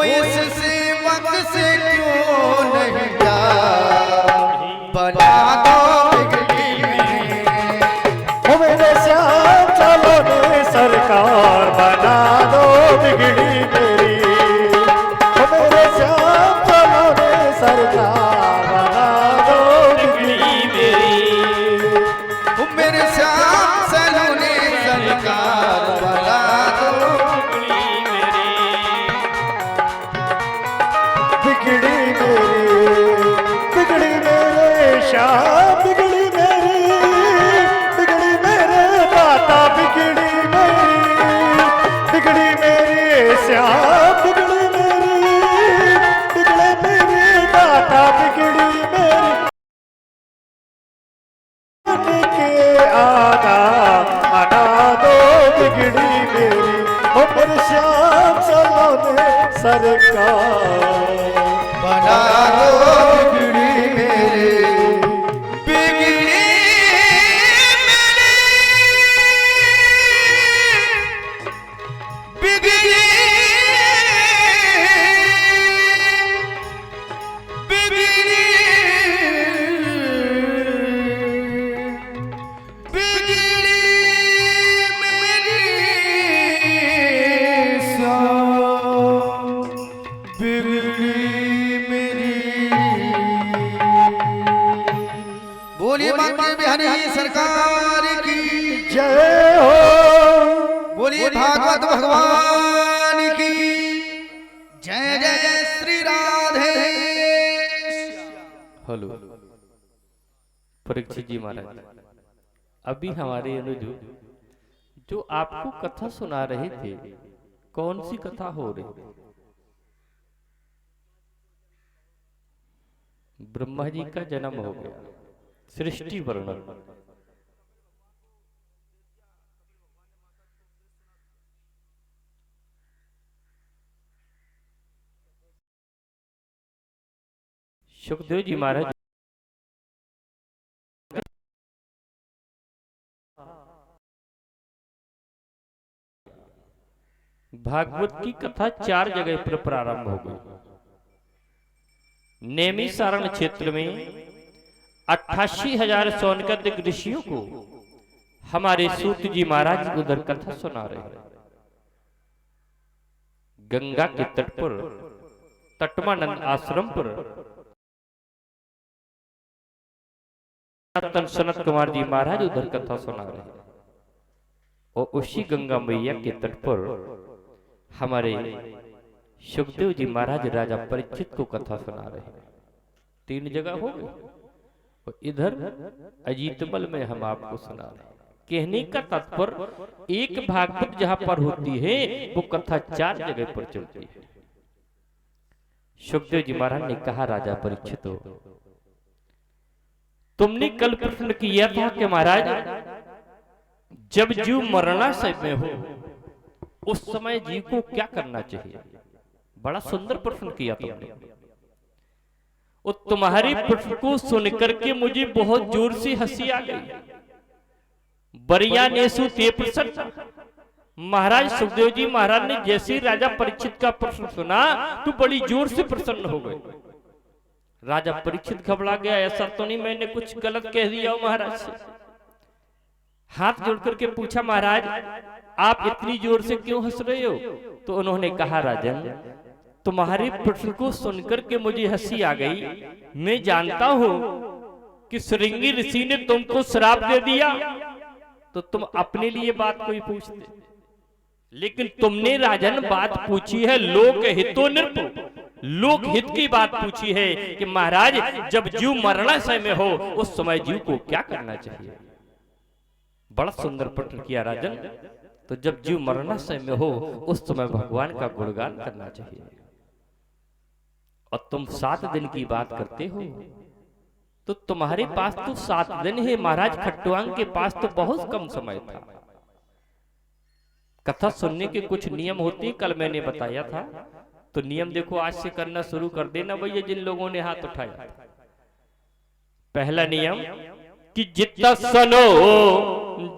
इस सेवक से क्यों नहीं जा बना दो बिगड़ी में। ओ मेरे श्याम चलो ने सरकार बना दो बिगड़ी मेरी। ओ मेरे श्याम चलो ने सरकार बना दो बिगड़ी मेरी। ओ मेरे श्याम चलो ने सरकार बना दो बिगड़ी मेरी। बिगड़ी मेरे श्याम बिगड़ी मेरी। बिगड़ी मेरे दाता बिगड़ी मेरी। बिगड़ी मेरे श्याम बिगड़ी मेरी। बिगड़े मेरे दाता बिगड़ी मेरी। के आना आना दो बिगड़ी मेरी। ओ मेरे श्याम चलो ने सरकार बना दो बिगड़ी मेरे। बिगड़ी मेरे बिगड़ी बिगड़ी बिगड़ी मेरी बिगड़ी मेरी। बोलिए बांके बिहारी सरकार की जय हो। बोलिए भागवत भगवान की जय। जय श्री राधे। हेलो परीक्षित जी महाराज, अभी हमारे अनुज जो आपको कथा सुना रहे थे, कौन सी कथा हो रही थी? ब्रह्मा जी का जन्म हो गया, सृष्टि वर्णन। सुखदेव जी महाराज भागवत की कथा 4 जगह पर प्रारंभ हो गई। नेमी सारण क्षेत्र में 88,000 सौनकादिक ऋषियों को हमारे सूत जी महाराज उधर कथा सुना रहे हैं। गंगा के तट पर तटमानंद आश्रम पर सनत कुमार जी महाराज उधर कथा सुना रहे हैं। और उसी गंगा मैया के तट पर हमारे सुखदेव जी महाराज राजा परीक्षित को कथा सुना रहे हैं। 3 जगह हो गई। और इधर अजीतमल में हम आपको सुना रहे हैं। कहने का तात्पर्य एक भागवत जहां पर होती है वो कथा 4 जगह पर चलती है। सुखदेव जी महाराज ने कहा, राजा परीक्षित हो, तुमने कल प्रश्न किया था कि महाराज जब जीव मरणाशय में हो उस समय जीव को क्या करना चाहिए। बड़ा सुंदर प्रश्न किया तुमने। और तुम्हारे प्रश्न को सुनकर के मुझे बहुत जोर से हंसी आ गई। बरिया नेसु ते प्रसन्न। महाराज सुखदेव जी महाराज ने जैसे ही राजा परीक्षित का प्रश्न सुना तो बड़ी जोर से प्रसन्न हो गए। राजा परीक्षित घबरा गया, ऐसा तो नहीं मैंने कुछ गलत कह दिया हो महाराज से। हाथ जोड़ करके पूछा, महाराज आप इतनी जोर से क्यों हंस रहे हो? तो उन्होंने कहा, राजन तुम्हारे प्रश्न को सुनकर के मुझे हंसी आ गई। मैं जानता हूं कि श्रृंगी ऋषि ने तुमको श्राप दे दिया तो तुम अपने लिए बात कोई पूछते, लेकिन तुमने राजन बात पूछी है लोक हितो नृप, लोक हित की बात पूछी है कि महाराज जब जीव मरणाशय में हो उस समय जीव को क्या करना चाहिए। बड़ा सुंदर प्रश्न किया राजन। तो जब जीव मरणाशय में हो उस समय भगवान का गुणगान करना चाहिए। और तुम 7 दिन की बात करते हो तो तुम्हारे पास तो 7 दिन है महाराज। खट्टुआंग के पास तो बहुत कम समय था। कथा सुनने के कुछ नियम होते कल मैंने बताया था। तो नियम देखो आज से करना शुरू कर देना भैया जिन लोगों ने हाथ उठाया। पहला नियम कि जित सनो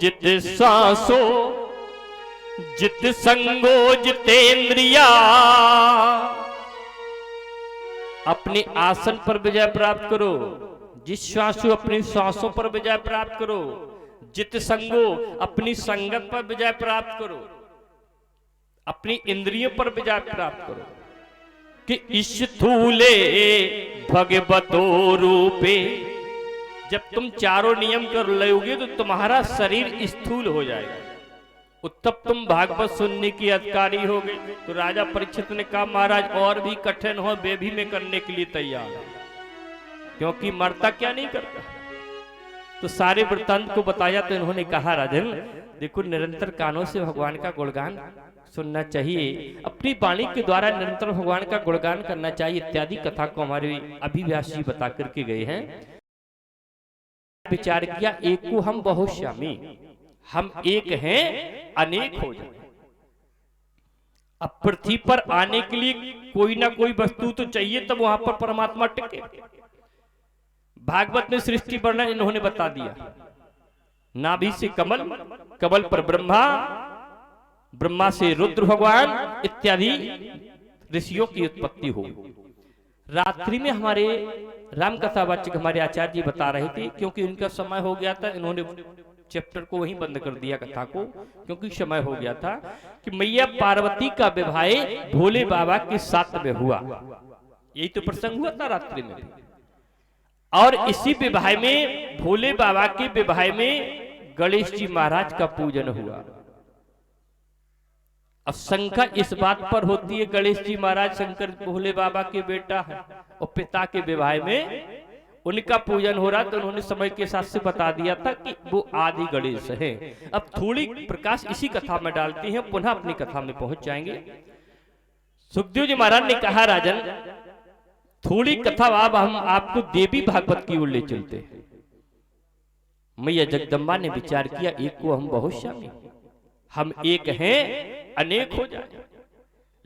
जित सांसो जित संगो जितेंद्रिया अपने आसन पर विजय प्राप्त करो, जिस श्वासो अपनी श्वासों पर विजय प्राप्त करो, जित संगो अपनी संगत पर विजय प्राप्त करो, अपनी इंद्रियों पर विजय प्राप्त करो कि इस स्थूले भगवतो रूपे। जब तुम चारों नियम कर लोगे तो तुम्हारा शरीर स्थूल हो जाएगा, तब तुम भागवत सुनने की अधिकारी हो गए। तो राजा परीक्षित ने कहा महाराज और भी कठिन हो वे भी मैं करने के लिए तैयार हूं, क्योंकि मरता क्या नहीं करता। तो सारे वृत्तांत को बताया तो इन्होंने कहा राजन देखो निरंतर कानों से भगवान का गुणगान सुनना चाहिए, अपनी वाणी के द्वारा निरंतर भगवान का गुणगान करना चाहिए इत्यादि कथा को हमारे अभिव्यास जी बता करके गए हैं। विचार किया एक को हम बहुश्यामी, हम एक हैं अनेक हो जाए। अब पृथ्वी पर आने के लिए कोई ना कोई वस्तु तो चाहिए तब वहां पर परमात्मा टिके। भागवत में सृष्टि वर्णन इन्होंने बता दिया, नाभि से कमल, कमल पर ब्रह्मा, ब्रह्मा से रुद्र भगवान इत्यादि ऋषियों की उत्पत्ति हो। रात्रि में हमारे राम कथावाचक हमारे आचार्य जी बता रहे थे, क्योंकि उनका समय हो गया था, इन्होंने चैप्टर को वहीं बंद कर दिया कथा को, क्योंकि समय हो गया था कि मैया पार्वती का विवाह भोले बाबा के साथ में हुआ। यही तो प्रसंग हुआ था रात्रि में। और इसी विवाह में भोले बाबा के विवाह में गणेश जी महाराज का पूजन हुआ। अब शंका इस बात पर होती है गणेश जी महाराज शंकर भोले बाबा के बेटा है और पिता के विवाह में उनका पूजन हो रहा, तो उन्होंने समय के साथ से बता दिया था कि वो आदि गणेश है। अब थोड़ी प्रकाश इसी कथा में डालते हैं, पुनः अपनी कथा में पहुंच जाएंगे। सुखदेव जी महाराज ने कहा राजन थोड़ी कथा अब हम आपको देवी भागवत की ओर ले चलते हैं। मैया जगदम्बा ने विचार किया एक को हम बहुश्यामी, हम एक हैं अनेक हो जाए।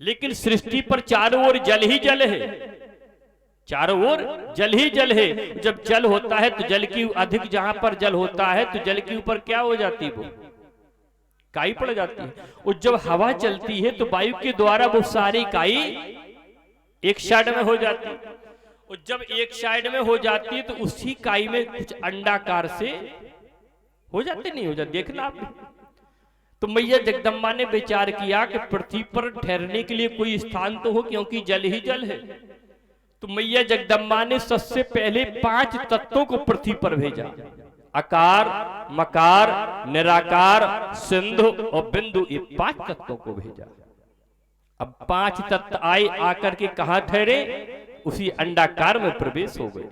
लेकिन सृष्टि पर चारों ओर जल ही जल है, चारों ओर जल ही जल है। जब जल होता है तो जल की अधिक जहां पर जल होता है तो जल के ऊपर क्या हो जाती है, वो काई पड़ जाती है। और जब हवा चलती है तो वायु के द्वारा वो सारी काई एक साइड में हो जाती है। और जब एक साइड में हो जाती है तो उसी काई में कुछ अंडाकार से हो जाते, नहीं हो जाते, देखना आप। तो मैया जगदम्बा ने विचार किया कि पृथ्वी पर ठहरने के लिए कोई स्थान तो हो, क्योंकि जल ही जल है। तो मैया जगदम्बा ने सबसे पहले 5 तत्वों को पृथ्वी पर भेजा, आकार, मकार, निराकार, सिंधु और बिंदु, ये 5 तत्वों को भेजा। अब 5 तत्व आए, आकर के कहां ठहरे, उसी अंडाकार में प्रवेश हो गए।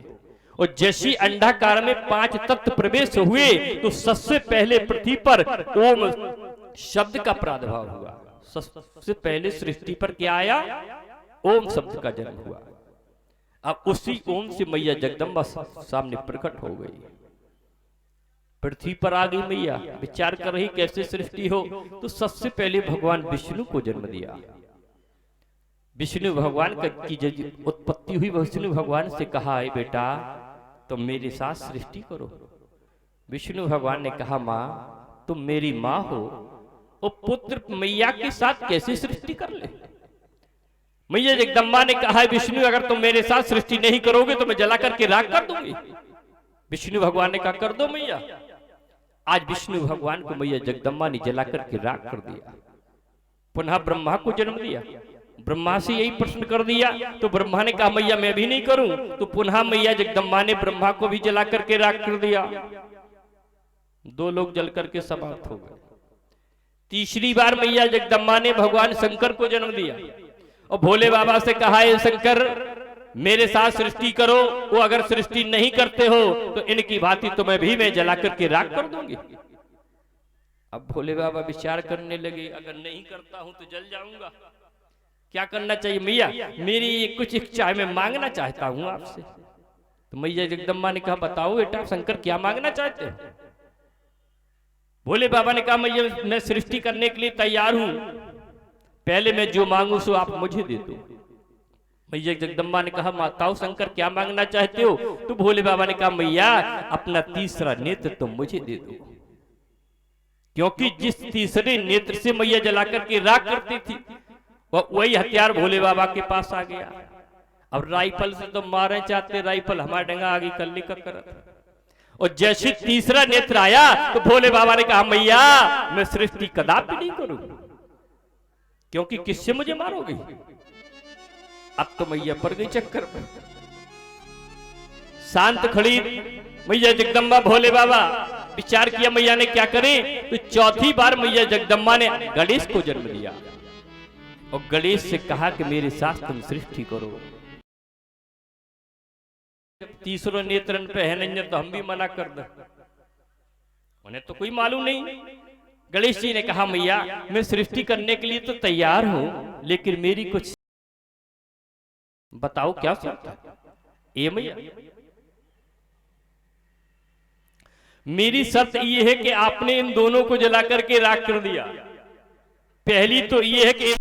और जैसी अंडाकार में 5 तत्व प्रवेश हुए तो सबसे पहले पृथ्वी पर ओम शब्द का प्रादुर्भाव हुआ। सबसे पहले सृष्टि पर क्या आया, ओम शब्द का जन्म हुआ। अब उसी ओम से मैया जगदम्बा सामने प्रकट हो गई, पृथ्वी पर आ गई मैया। विचार कर रही कैसे सृष्टि हो, तो सबसे पहले भगवान विष्णु को जन्म दिया। विष्णु भगवान की जब उत्पत्ति हुई, विष्णु भगवान से कहा है बेटा तुम मेरे साथ सृष्टि करो। विष्णु भगवान ने कहा माँ तुम मेरी माँ हो, और पुत्र मैया के साथ कैसे सृष्टि कर ले। मैया जगदम्बा ने कहा विष्णु अगर तुम मेरे साथ सृष्टि नहीं करोगे तो मैं जला करके राख कर दूंगी। विष्णु भगवान ने कहा कर दो मैया। आज विष्णु भगवान को मैया जगदम्बा ने जला करके राख कर दिया। पुनः ब्रह्मा को जन्म दिया, ब्रह्मा से यही प्रश्न कर दिया तो ब्रह्मा ने कहा मैया मैं भी नहीं करूं, तो पुनः मैया जगदम्बा ने ब्रह्मा को भी जला करके राख कर दिया। 2 लोग जल करके समाप्त हो गए। तीसरी बार मैया जगदम्बा ने भगवान शंकर को जन्म दिया और भोले बाबा से कहा है शंकर मेरे साथ सृष्टि करो, वो अगर सृष्टि नहीं करते हो तो इनकी भांति तुम्हें भी मैं जला करके राख कर दूंगी। अब भोले बाबा विचार करने लगे अगर नहीं करता हूं तो जल जाऊंगा, क्या करना चाहिए मैया, मेरी कुछ इच्छा है, मैं मांगना चाहता हूं आपसे। तो मैया जगदम्बा ने कहा बताओ बेटा शंकर क्या मांगना चाहते हो। भोले बाबा ने कहा मैया मैं सृष्टि करने के लिए तैयार हूं, पहले मैं जो मांगू सो आप मुझे दे दो। मैया जगदम्बा ने कहा माताओ शंकर क्या मांगना चाहते हो। तो भोले बाबा ने कहा मैया अपना तीसरा नेत्र तुम मुझे दे दो, क्योंकि जिस तीसरे नेत्र से मैया जला करके राख करती थी वही हथियार भोले बाबा के पास आ गया। अब राइफल से तो मारे चाहते, राइफल हमारे डंगा आगे कल्ली का करत। और जैसे तीसरा नेत्र आया तो भोले बाबा ने कहा मैया मैं सृष्टि कदापि नहीं करूंगा, क्योंकि किससे मुझे मारोगे। अब तो मैया पड़ गई चक्कर में, शांत खड़ी मैया जगदम्बा भोले बाबा। विचार किया मैया ने क्या करे, तो चौथी बार मैया जगदम्बा ने गणेश को जन्म दिया और गणेश से कहा कि मेरे साथ तुम सृष्टि करो। तीसरो नेत्रन पे है नहीं तो हम भी मना कर दे, उन्हें तो कोई मालूम नहीं। गणेश जी ने कहा मैया मैं सृष्टि करने के लिए तो तैयार हूं, लेकिन मेरी कुछ बताओ क्या शर्त है। ये मैया मेरी शर्त ये है कि आपने इन दोनों को जला करके राख कर दिया। पहली तो ये है कि